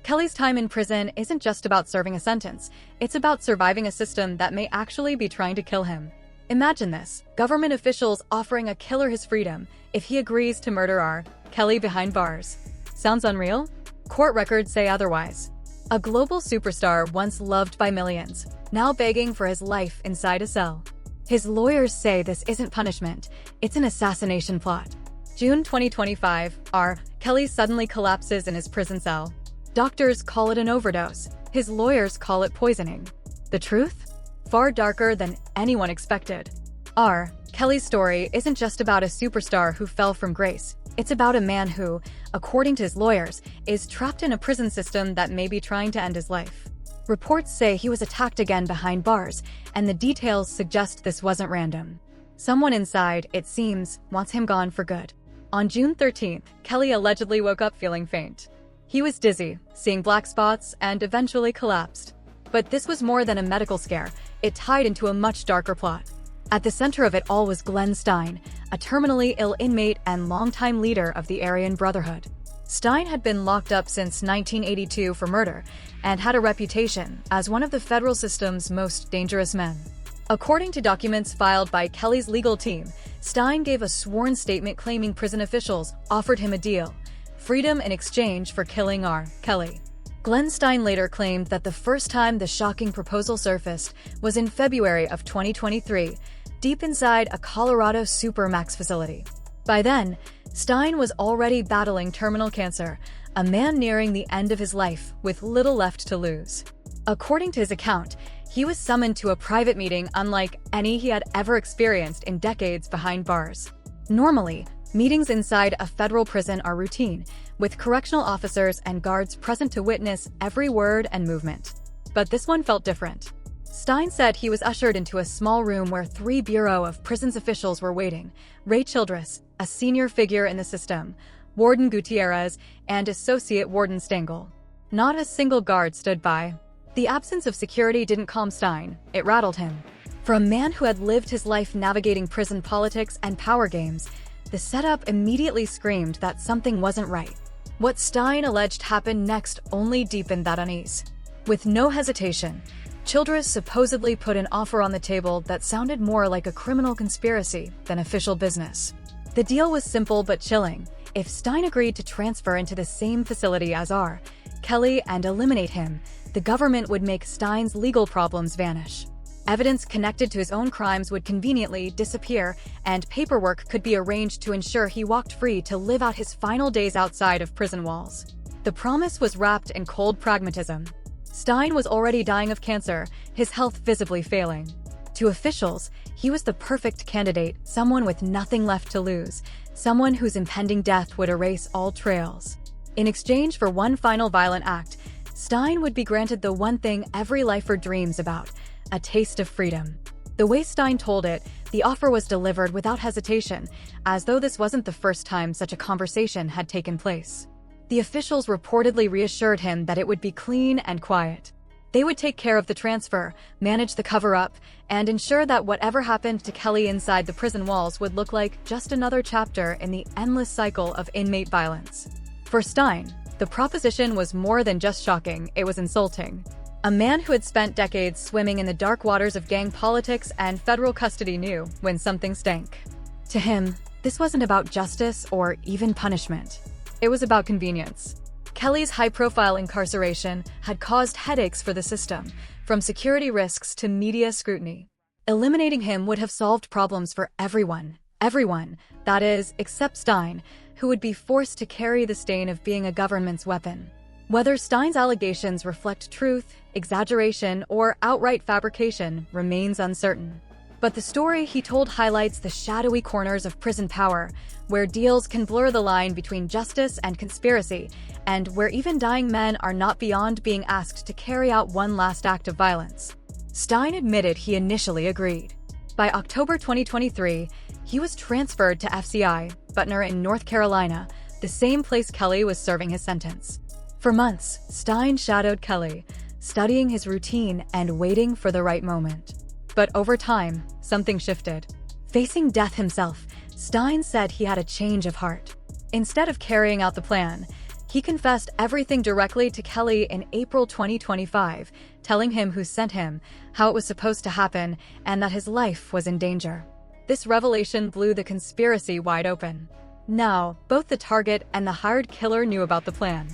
Kelly's time in prison isn't just about serving a sentence, it's about surviving a system that may actually be trying to kill him. Imagine this, government officials offering a killer his freedom if he agrees to murder R. Kelly behind bars. Sounds unreal? Court records say otherwise. A global superstar once loved by millions, now begging for his life inside a cell. His lawyers say this isn't punishment, it's an assassination plot. June 2025, R. Kelly suddenly collapses in his prison cell. Doctors call it an overdose. His lawyers call it poisoning. The truth? Far darker than anyone expected. R. Kelly's story isn't just about a superstar who fell from grace. It's about a man who, according to his lawyers, is trapped in a prison system that may be trying to end his life. Reports say he was attacked again behind bars, and the details suggest this wasn't random. Someone inside, it seems, wants him gone for good. On June 13th, Kelly allegedly woke up feeling faint. He was dizzy, seeing black spots, and eventually collapsed. But this was more than a medical scare. It tied into a much darker plot. At the center of it all was Glenn Stein, a terminally ill inmate and longtime leader of the Aryan Brotherhood. Stein had been locked up since 1982 for murder and had a reputation as one of the federal system's most dangerous men. According to documents filed by Kelly's legal team, Stein gave a sworn statement claiming prison officials offered him a deal: freedom in exchange for killing R. Kelly. Glenn Stein later claimed that the first time the shocking proposal surfaced was in February of 2023, deep inside a Colorado Supermax facility. By then, Stein was already battling terminal cancer, a man nearing the end of his life with little left to lose. According to his account, he was summoned to a private meeting unlike any he had ever experienced in decades behind bars. Normally, meetings inside a federal prison are routine, with correctional officers and guards present to witness every word and movement. But this one felt different. Stein said he was ushered into a small room where 3 Bureau of Prisons officials were waiting: Ray Childress, a senior figure in the system, Warden Gutierrez, and Associate Warden Stengel. Not a single guard stood by. The absence of security didn't calm Stein, it rattled him. For a man who had lived his life navigating prison politics and power games, the setup immediately screamed that something wasn't right. What Stein alleged happened next only deepened that unease. With no hesitation, Childress supposedly put an offer on the table that sounded more like a criminal conspiracy than official business. The deal was simple but chilling. If Stein agreed to transfer into the same facility as R. Kelly and eliminate him, the government would make Stein's legal problems vanish. Evidence connected to his own crimes would conveniently disappear, and paperwork could be arranged to ensure he walked free to live out his final days outside of prison walls. The promise was wrapped in cold pragmatism. Stein was already dying of cancer, his health visibly failing. To officials, he was the perfect candidate, someone with nothing left to lose, someone whose impending death would erase all trails. In exchange for one final violent act, Stein would be granted the one thing every lifer dreams about: a taste of freedom. The way Stein told it, the offer was delivered without hesitation, as though this wasn't the first time such a conversation had taken place. The officials reportedly reassured him that it would be clean and quiet. They would take care of the transfer, manage the cover-up, and ensure that whatever happened to Kelly inside the prison walls would look like just another chapter in the endless cycle of inmate violence. For Stein, the proposition was more than just shocking, it was insulting. A man who had spent decades swimming in the dark waters of gang politics and federal custody knew when something stank. To him, this wasn't about justice or even punishment. It was about convenience. Kelly's high-profile incarceration had caused headaches for the system, from security risks to media scrutiny. Eliminating him would have solved problems for everyone, that is, except Stein, who would be forced to carry the stain of being a government's weapon. Whether Stein's allegations reflect truth, exaggeration, or outright fabrication remains uncertain. But the story he told highlights the shadowy corners of prison power, where deals can blur the line between justice and conspiracy, and where even dying men are not beyond being asked to carry out one last act of violence. Stein admitted he initially agreed. By October 2023, he was transferred to FCI, Butner in North Carolina, the same place Kelly was serving his sentence. For months, Stein shadowed Kelly, studying his routine and waiting for the right moment. But over time, something shifted. Facing death himself, Stein said he had a change of heart. Instead of carrying out the plan, He confessed everything directly to Kelly in April 2025, telling him who sent him, how it was supposed to happen, and that his life was in danger. This revelation blew the conspiracy wide open. Now, both the target and the hired killer knew about the plan.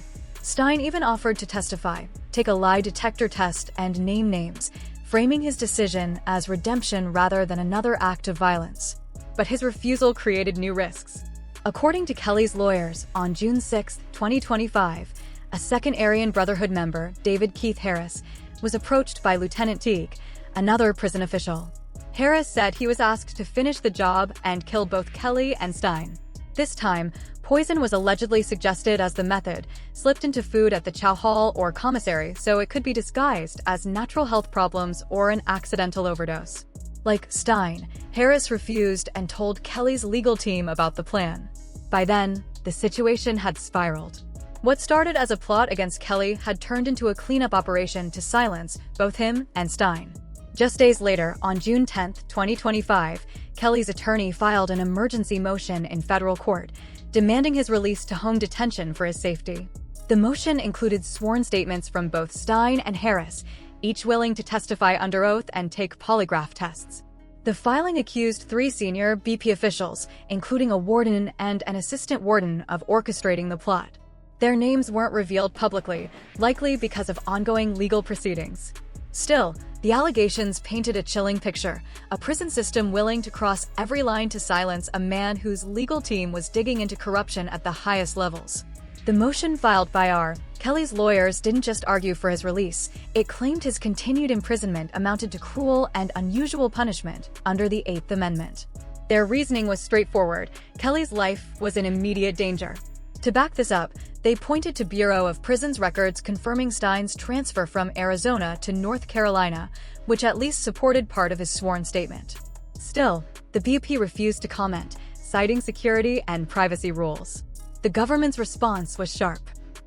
Stein even offered to testify, take a lie detector test, and name names, framing his decision as redemption rather than another act of violence. But his refusal created new risks. According to Kelly's lawyers, on June 6, 2025, a second Aryan Brotherhood member, David Keith Harris, was approached by Lieutenant Teague, another prison official. Harris said he was asked to finish the job and kill both Kelly and Stein. This time, poison was allegedly suggested as the method, slipped into food at the chow hall or commissary so it could be disguised as natural health problems or an accidental overdose. Like Stein, Harris refused and told Kelly's legal team about the plan. By then, the situation had spiraled. What started as a plot against Kelly had turned into a cleanup operation to silence both him and Stein. Just days later, on June 10, 2025, Kelly's attorney filed an emergency motion in federal court, demanding his release to home detention for his safety. The motion included sworn statements from both Stein and Harris, each willing to testify under oath and take polygraph tests. The filing accused 3 senior BP officials, including a warden and an assistant warden, of orchestrating the plot. Their names weren't revealed publicly, likely because of ongoing legal proceedings. Still, the allegations painted a chilling picture, a prison system willing to cross every line to silence a man whose legal team was digging into corruption at the highest levels. The motion filed by Kelly's lawyers didn't just argue for his release, it claimed his continued imprisonment amounted to cruel and unusual punishment under the 8th Amendment. Their reasoning was straightforward: Kelly's life was in immediate danger. To back this up, they pointed to Bureau of Prisons records confirming Stein's transfer from Arizona to North Carolina, which at least supported part of his sworn statement. Still, the BOP refused to comment, citing security and privacy rules. The government's response was sharp.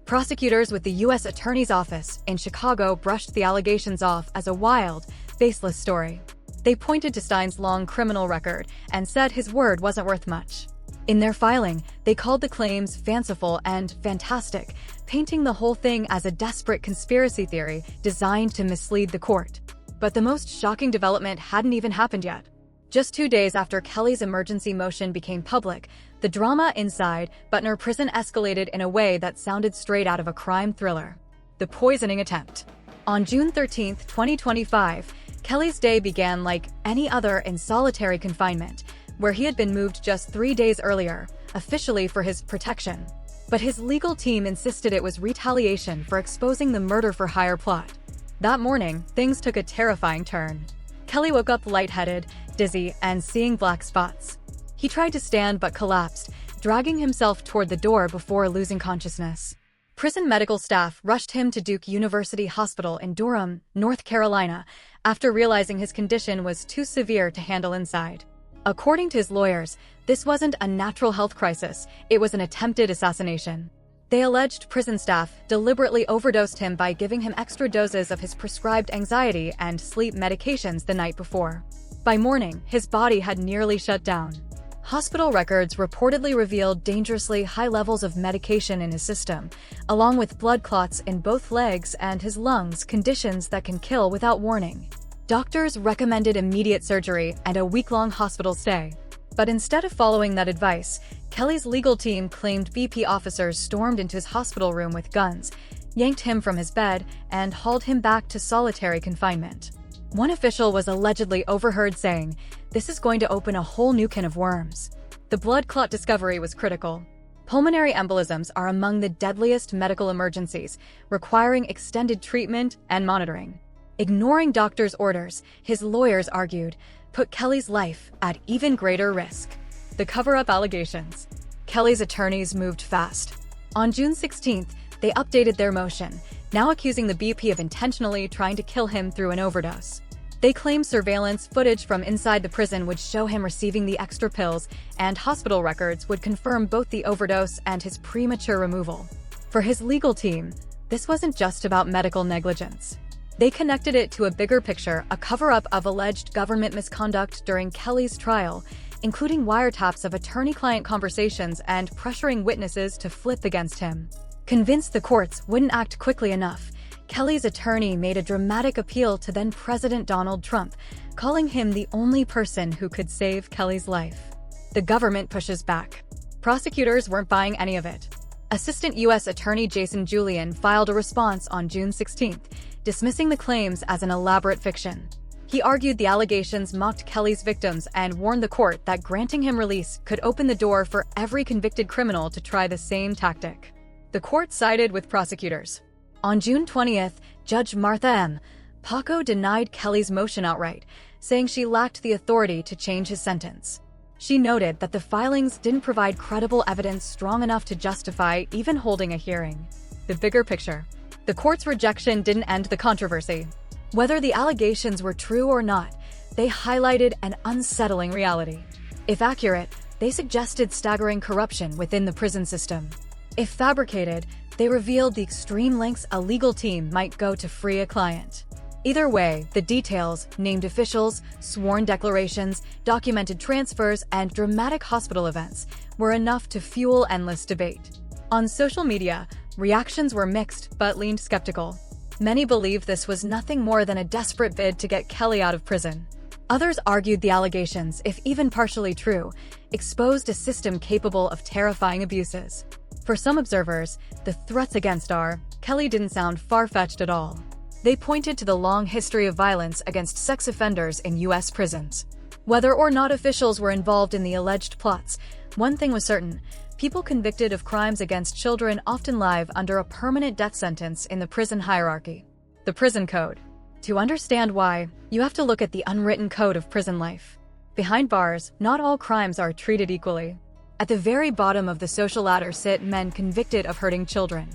Prosecutors with the U.S. Attorney's Office in Chicago brushed the allegations off as a wild, baseless story. They pointed to Stein's long criminal record and said his word wasn't worth much. In their filing, they called the claims fanciful and fantastic, painting the whole thing as a desperate conspiracy theory designed to mislead the court. But the most shocking development hadn't even happened yet. Just 2 days after Kelly's emergency motion became public, the drama inside Butner Prison escalated in a way that sounded straight out of a crime thriller. The poisoning attempt. On June 13, 2025, Kelly's day began like any other in solitary confinement, where he had been moved just 3 days earlier, officially for his protection. But his legal team insisted it was retaliation for exposing the murder-for-hire plot. That morning, things took a terrifying turn. Kelly woke up lightheaded, dizzy, and seeing black spots. He tried to stand but collapsed, dragging himself toward the door before losing consciousness. Prison medical staff rushed him to Duke University Hospital in Durham, North Carolina, after realizing his condition was too severe to handle inside. According to his lawyers, this wasn't a natural health crisis, it was an attempted assassination. They alleged prison staff deliberately overdosed him by giving him extra doses of his prescribed anxiety and sleep medications the night before. By morning, his body had nearly shut down. Hospital records reportedly revealed dangerously high levels of medication in his system, along with blood clots in both legs and his lungs, conditions that can kill without warning. Doctors recommended immediate surgery and a week-long hospital stay. But instead of following that advice, Kelly's legal team claimed BP officers stormed into his hospital room with guns, yanked him from his bed, and hauled him back to solitary confinement. One official was allegedly overheard saying, "This is going to open a whole new can of worms." The blood clot discovery was critical. Pulmonary embolisms are among the deadliest medical emergencies, requiring extended treatment and monitoring. Ignoring doctors' orders, his lawyers argued, put Kelly's life at even greater risk. The cover-up allegations. Kelly's attorneys moved fast. On June 16th, they updated their motion, now accusing the BP of intentionally trying to kill him through an overdose. They claim surveillance footage from inside the prison would show him receiving the extra pills, and hospital records would confirm both the overdose and his premature removal. For his legal team, this wasn't just about medical negligence. They connected it to a bigger picture, a cover-up of alleged government misconduct during Kelly's trial, including wiretaps of attorney-client conversations and pressuring witnesses to flip against him. Convinced the courts wouldn't act quickly enough, Kelly's attorney made a dramatic appeal to then-President Donald Trump, calling him the only person who could save Kelly's life. The government pushes back. Prosecutors weren't buying any of it. Assistant U.S. Attorney Jason Julian filed a response on June 16, dismissing the claims as an elaborate fiction. He argued the allegations mocked Kelly's victims and warned the court that granting him release could open the door for every convicted criminal to try the same tactic. The court sided with prosecutors. On June 20th, Judge Martha M. Paco denied Kelly's motion outright, saying she lacked the authority to change his sentence. She noted that the filings didn't provide credible evidence strong enough to justify even holding a hearing. The bigger picture. The court's rejection didn't end the controversy. Whether the allegations were true or not, they highlighted an unsettling reality. If accurate, they suggested staggering corruption within the prison system. If fabricated, they revealed the extreme lengths a legal team might go to free a client. Either way, the details, named officials, sworn declarations, documented transfers, and dramatic hospital events were enough to fuel endless debate. On social media, reactions were mixed but leaned skeptical. Many believed this was nothing more than a desperate bid to get Kelly out of prison. Others argued the allegations, if even partially true, exposed a system capable of terrifying abuses. For some observers, the threats against Kelly didn't sound far-fetched at all. They pointed to the long history of violence against sex offenders in U.S. prisons. Whether or not officials were involved in the alleged plots, one thing was certain: people convicted of crimes against children often live under a permanent death sentence in the prison hierarchy. The prison code. To understand why, you have to look at the unwritten code of prison life. Behind bars, not all crimes are treated equally. At the very bottom of the social ladder sit men convicted of hurting children.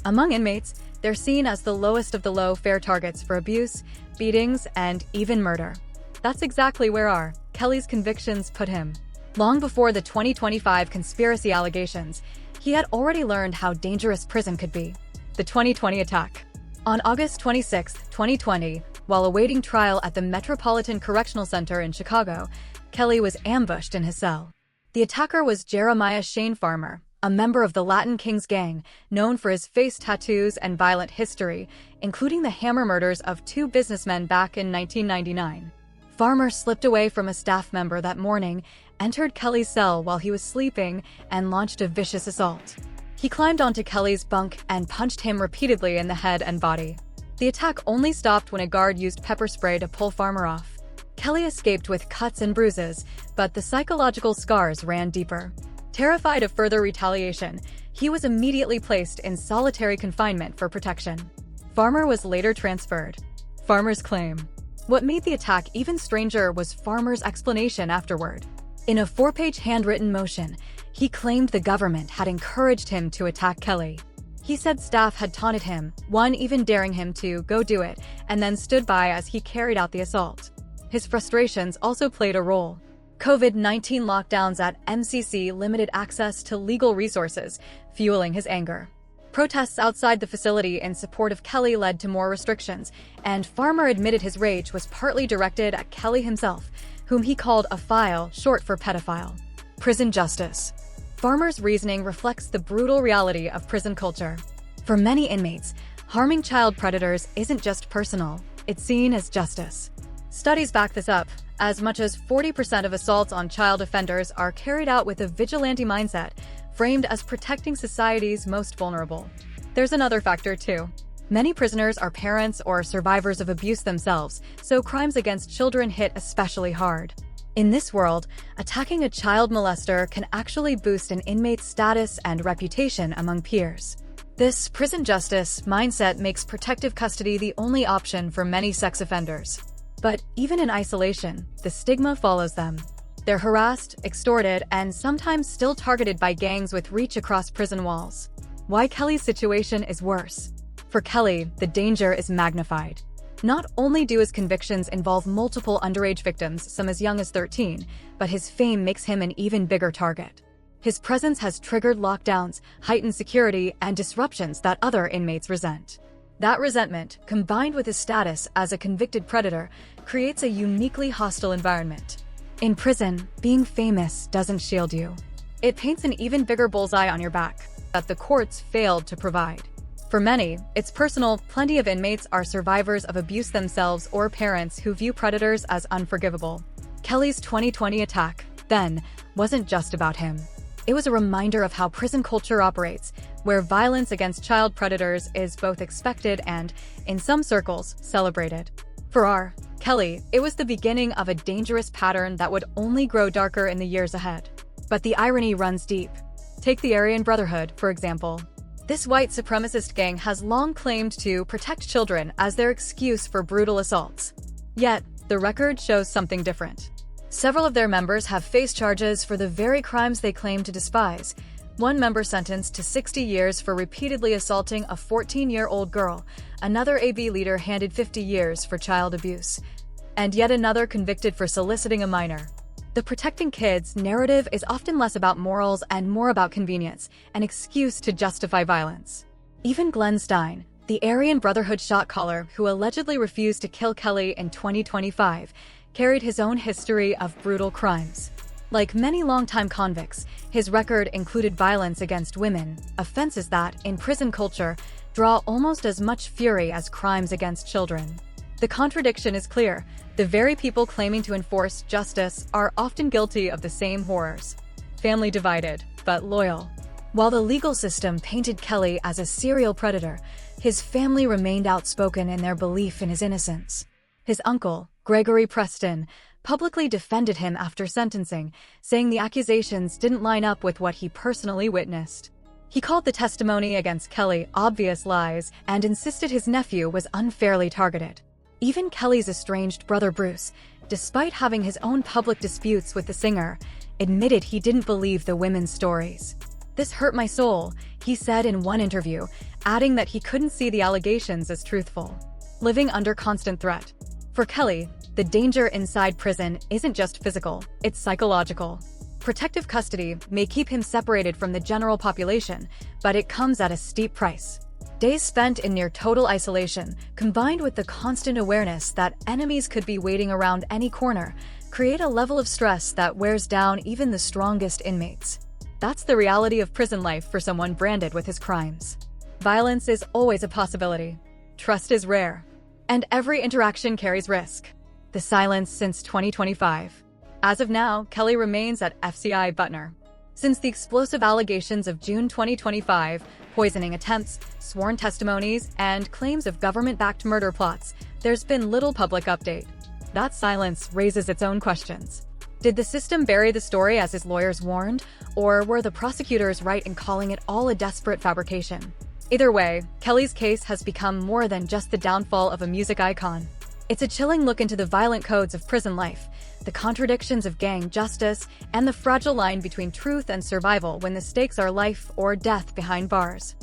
Among inmates, they're seen as the lowest of the low, fair targets for abuse, beatings, and even murder. That's exactly where Kelly's convictions put him. Long before the 2025 conspiracy allegations, he had already learned how dangerous prison could be. The 2020 attack. On August 26, 2020, while awaiting trial at the Metropolitan Correctional Center in Chicago, Kelly was ambushed in his cell. The attacker was Jeremiah Shane Farmer, a member of the Latin Kings gang, known for his face tattoos and violent history, including the hammer murders of two businessmen back in 1999. Farmer slipped away from a staff member that morning, entered Kelly's cell while he was sleeping, and launched a vicious assault. He climbed onto Kelly's bunk and punched him repeatedly in the head and body. The attack only stopped when a guard used pepper spray to pull Farmer off. Kelly escaped with cuts and bruises, but the psychological scars ran deeper. Terrified of further retaliation, he was immediately placed in solitary confinement for protection. Farmer was later transferred. Farmer's claim. What made the attack even stranger was Farmer's explanation afterward. In a 4-page handwritten motion, he claimed the government had encouraged him to attack Kelly. He said staff had taunted him, one even daring him to go do it, and then stood by as he carried out the assault. His frustrations also played a role. COVID-19 lockdowns at MCC limited access to legal resources, fueling his anger. Protests outside the facility in support of Kelly led to more restrictions, and Farmer admitted his rage was partly directed at Kelly himself, whom he called a file, short for pedophile. Prison justice. Farmer's reasoning reflects the brutal reality of prison culture. For many inmates, harming child predators isn't just personal, it's seen as justice. Studies back this up. As much as 40% of assaults on child offenders are carried out with a vigilante mindset, framed as protecting society's most vulnerable. There's another factor, too. Many prisoners are parents or survivors of abuse themselves, so crimes against children hit especially hard. In this world, attacking a child molester can actually boost an inmate's status and reputation among peers. This prison justice mindset makes protective custody the only option for many sex offenders. But even in isolation, the stigma follows them. They're harassed, extorted, and sometimes still targeted by gangs with reach across prison walls. Why Kelly's situation is worse? For Kelly, the danger is magnified. Not only do his convictions involve multiple underage victims, some as young as 13, but his fame makes him an even bigger target. His presence has triggered lockdowns, heightened security, and disruptions that other inmates resent. That resentment, combined with his status as a convicted predator, creates a uniquely hostile environment. In prison, being famous doesn't shield you. It paints an even bigger bullseye on your back. that the courts failed to provide. For many, it's personal. Plenty of inmates are survivors of abuse themselves or parents who view predators as unforgivable. Kelly's 2020 attack, then, wasn't just about him. It was a reminder of how prison culture operates, where violence against child predators is both expected and, in some circles, celebrated. For R. Kelly, it was the beginning of a dangerous pattern that would only grow darker in the years ahead. But the irony runs deep. Take the Aryan Brotherhood, for example. This white supremacist gang has long claimed to protect children as their excuse for brutal assaults. Yet, the record shows something different. Several of their members have faced charges for the very crimes they claim to despise. One member sentenced to 60 years for repeatedly assaulting a 14-year-old girl, another AB leader handed 50 years for child abuse, and yet another convicted for soliciting a minor. The protecting kids narrative is often less about morals and more about convenience, an excuse to justify violence. Even Glenn Stein, the Aryan Brotherhood shot caller who allegedly refused to kill Kelly in 2025, carried his own history of brutal crimes. Like many longtime convicts, his record included violence against women, offenses that, in prison culture, draw almost as much fury as crimes against children. The contradiction is clear. The very people claiming to enforce justice are often guilty of the same horrors. Family divided, but loyal. While the legal system painted Kelly as a serial predator, his family remained outspoken in their belief in his innocence. His uncle, Gregory Preston, publicly defended him after sentencing, saying the accusations didn't line up with what he personally witnessed. He called the testimony against Kelly obvious lies and insisted his nephew was unfairly targeted. Even Kelly's estranged brother Bruce, despite having his own public disputes with the singer, admitted he didn't believe the women's stories. "This hurt my soul," he said in one interview, adding that he couldn't see the allegations as truthful. Living under constant threat. For Kelly, the danger inside prison isn't just physical, it's psychological. Protective custody may keep him separated from the general population, but it comes at a steep price. Days spent in near total isolation, combined with the constant awareness that enemies could be waiting around any corner, create a level of stress that wears down even the strongest inmates. That's the reality of prison life for someone branded with his crimes. Violence is always a possibility. Trust is rare. And every interaction carries risk. The silence since 2025. As of now, Kelly remains at FCI Butner. Since the explosive allegations of June 2025, poisoning attempts, sworn testimonies, and claims of government-backed murder plots, there's been little public update. That silence raises its own questions. Did the system bury the story as his lawyers warned, or were the prosecutors right in calling it all a desperate fabrication? Either way, Kelly's case has become more than just the downfall of a music icon. It's a chilling look into the violent codes of prison life, the contradictions of gang justice, and the fragile line between truth and survival when the stakes are life or death behind bars.